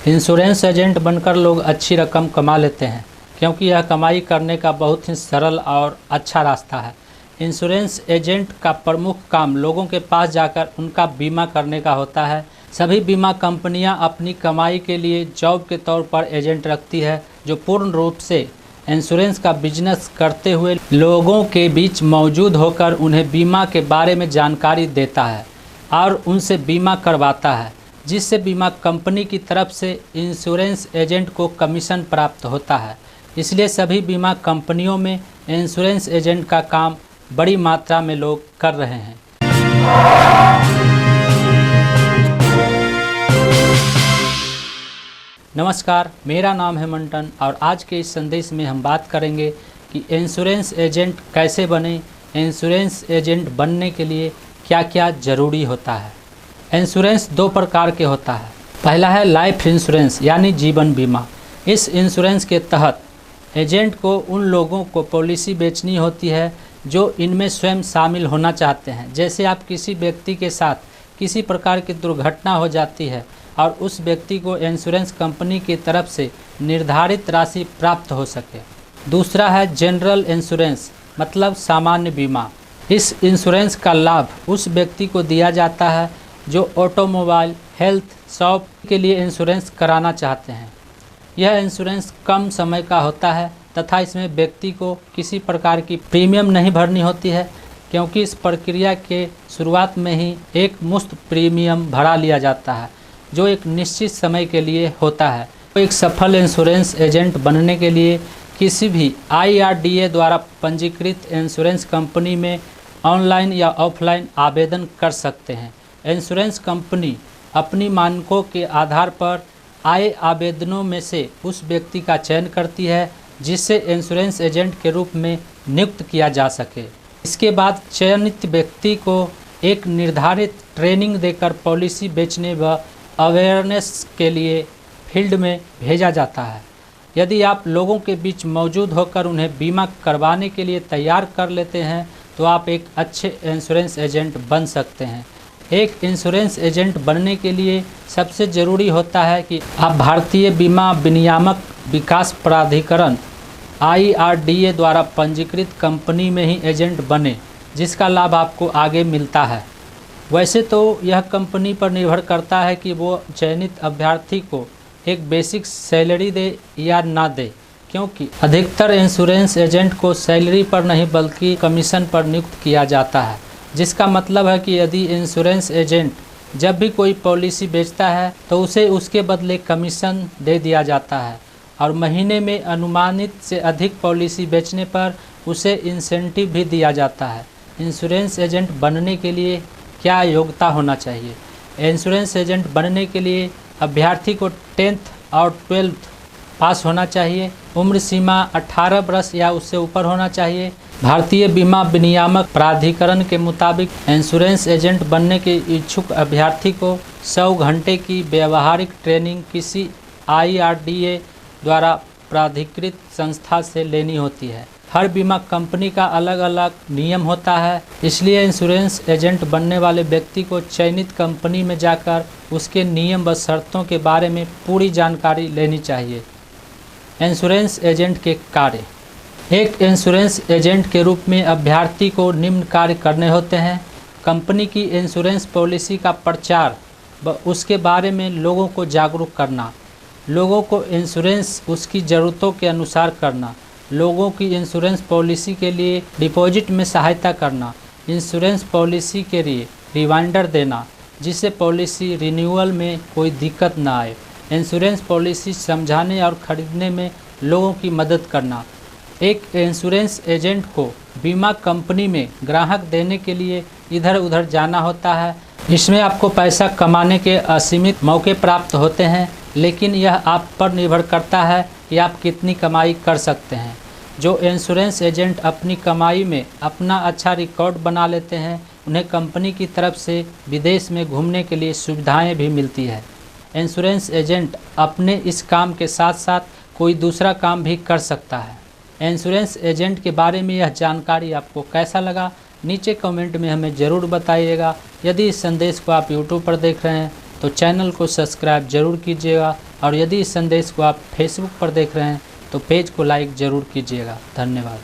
Insurance agent बनकर लोग अच्छी रकम कमा लेते हैं क्योंकि यह कमाई करने का बहुत ही सरल और अच्छा रास्ता है। इंश्योरेंस एजेंट का प्रमुख काम लोगों के पास जाकर उनका बीमा करने का होता है। सभी बीमा कंपनियां अपनी कमाई के लिए जॉब के तौर पर एजेंट रखती है जो पूर्ण रूप से इंश्योरेंस का बिजनेस करते हुए लोगों के बीच मौजूद होकर उन्हें बीमा के बारे में जानकारी देता है और उनसे बीमा करवाता है, जिससे बीमा कंपनी की तरफ से इंश्योरेंस एजेंट को कमीशन प्राप्त होता है। इसलिए सभी बीमा कंपनियों में इंश्योरेंस एजेंट का काम बड़ी मात्रा में लोग कर रहे हैं। नमस्कार, मेरा नाम है मंटन और आज के इस संदेश में हम बात करेंगे कि इंश्योरेंस एजेंट कैसे बने, इंश्योरेंस एजेंट बनने के लिए क्या क्या ज़रूरी होता है। इंश्योरेंस दो प्रकार के होता है। पहला है लाइफ इंश्योरेंस यानी जीवन बीमा। इस इंश्योरेंस के तहत एजेंट को उन लोगों को पॉलिसी बेचनी होती है जो इनमें स्वयं शामिल होना चाहते हैं। जैसे आप किसी व्यक्ति के साथ किसी प्रकार की दुर्घटना हो जाती है और उस व्यक्ति को इंश्योरेंस कंपनी की तरफ से निर्धारित राशि प्राप्त हो सके। दूसरा है जनरल इंश्योरेंस मतलब सामान्य बीमा। इस इंश्योरेंस का लाभ उस व्यक्ति को दिया जाता है जो ऑटोमोबाइल, हेल्थ, शॉप के लिए इंश्योरेंस कराना चाहते हैं। यह इंश्योरेंस कम समय का होता है तथा इसमें व्यक्ति को किसी प्रकार की प्रीमियम नहीं भरनी होती है, क्योंकि इस प्रक्रिया के शुरुआत में ही एक मुफ्त प्रीमियम भरा लिया जाता है जो एक निश्चित समय के लिए होता है। तो एक सफल इंश्योरेंस एजेंट बनने के लिए किसी भी IRDA द्वारा पंजीकृत इंश्योरेंस कंपनी में ऑनलाइन या ऑफलाइन आवेदन कर सकते हैं। इंश्योरेंस कंपनी अपनी मानकों के आधार पर आए आवेदनों में से उस व्यक्ति का चयन करती है जिससे इंश्योरेंस एजेंट के रूप में नियुक्त किया जा सके। इसके बाद चयनित व्यक्ति को एक निर्धारित ट्रेनिंग देकर पॉलिसी बेचने व अवेयरनेस के लिए फील्ड में भेजा जाता है। यदि आप लोगों के बीच मौजूद होकर उन्हें बीमा करवाने के लिए तैयार कर लेते हैं तो आप एक अच्छे इंश्योरेंस एजेंट बन सकते हैं। एक इंश्योरेंस एजेंट बनने के लिए सबसे ज़रूरी होता है कि आप भारतीय बीमा विनियामक विकास प्राधिकरण IRDA द्वारा पंजीकृत कंपनी में ही एजेंट बने, जिसका लाभ आपको आगे मिलता है। वैसे तो यह कंपनी पर निर्भर करता है कि वो चयनित अभ्यर्थी को एक बेसिक सैलरी दे या ना दे, क्योंकि अधिकतर इंश्योरेंस एजेंट को सैलरी पर नहीं बल्कि कमीशन पर नियुक्त किया जाता है। जिसका मतलब है कि यदि इंश्योरेंस एजेंट जब भी कोई पॉलिसी बेचता है तो उसे उसके बदले कमीशन दे दिया जाता है और महीने में अनुमानित से अधिक पॉलिसी बेचने पर उसे इंसेंटिव भी दिया जाता है। इंश्योरेंस एजेंट बनने के लिए क्या योग्यता होना चाहिए? इंश्योरेंस एजेंट बनने के लिए अभ्यर्थी को 10th और 12th पास होना चाहिए। उम्र सीमा 18 वर्ष या उससे ऊपर होना चाहिए। भारतीय बीमा विनियामक प्राधिकरण के मुताबिक इंश्योरेंस एजेंट बनने के इच्छुक अभ्यर्थी को 100 घंटे की व्यावहारिक ट्रेनिंग किसी IRDA द्वारा प्राधिकृत संस्था से लेनी होती है। हर बीमा कंपनी का अलग अलग नियम होता है, इसलिए इंश्योरेंस एजेंट बनने वाले व्यक्ति को चयनित कंपनी में जाकर उसके नियम व शर्तों के बारे में पूरी जानकारी लेनी चाहिए। इंश्योरेंस एजेंट के कार्य। एक इंश्योरेंस एजेंट के रूप में अभ्यर्थी को निम्न कार्य करने होते हैं। कंपनी की इंश्योरेंस पॉलिसी का प्रचार व उसके बारे में लोगों को जागरूक करना, लोगों को इंश्योरेंस उसकी ज़रूरतों के अनुसार करना, लोगों की इंश्योरेंस पॉलिसी के लिए डिपॉजिट में सहायता करना, इंश्योरेंस पॉलिसी के लिए रिमाइंडर देना जिससे पॉलिसी रिन्यूअल में कोई दिक्कत ना आए, इंश्योरेंस पॉलिसी समझाने और ख़रीदने में लोगों की मदद करना। एक इंश्योरेंस एजेंट को बीमा कंपनी में ग्राहक देने के लिए इधर उधर जाना होता है। इसमें आपको पैसा कमाने के असीमित मौके प्राप्त होते हैं, लेकिन यह आप पर निर्भर करता है कि आप कितनी कमाई कर सकते हैं। जो इंश्योरेंस एजेंट अपनी कमाई में अपना अच्छा रिकॉर्ड बना लेते हैं उन्हें कंपनी की तरफ से विदेश में घूमने के लिए सुविधाएं भी मिलती है। इंश्योरेंस एजेंट अपने इस काम के साथ साथ कोई दूसरा काम भी कर सकता है। इंश्योरेंस एजेंट के बारे में यह जानकारी आपको कैसा लगा नीचे कमेंट में हमें ज़रूर बताइएगा। यदि इस संदेश को आप यूट्यूब पर देख रहे हैं तो चैनल को सब्सक्राइब जरूर कीजिएगा और यदि इस संदेश को आप फेसबुक पर देख रहे हैं तो पेज को लाइक ज़रूर कीजिएगा। धन्यवाद।